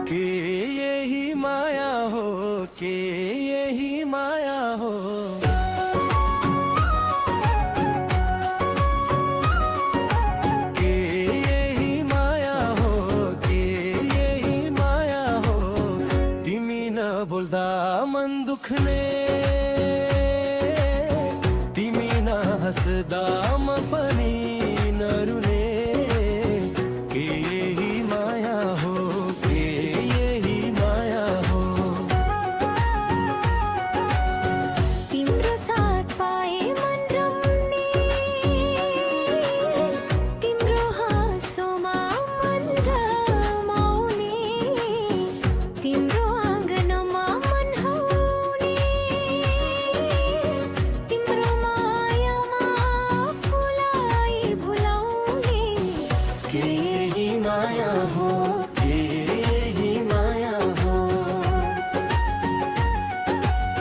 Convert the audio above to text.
के यही माया हो, के यही माया हो, के यही माया हो, के यही माया हो. तिमी नबोल्दा मन दुख्ने, तिमी नहस्दा म पनि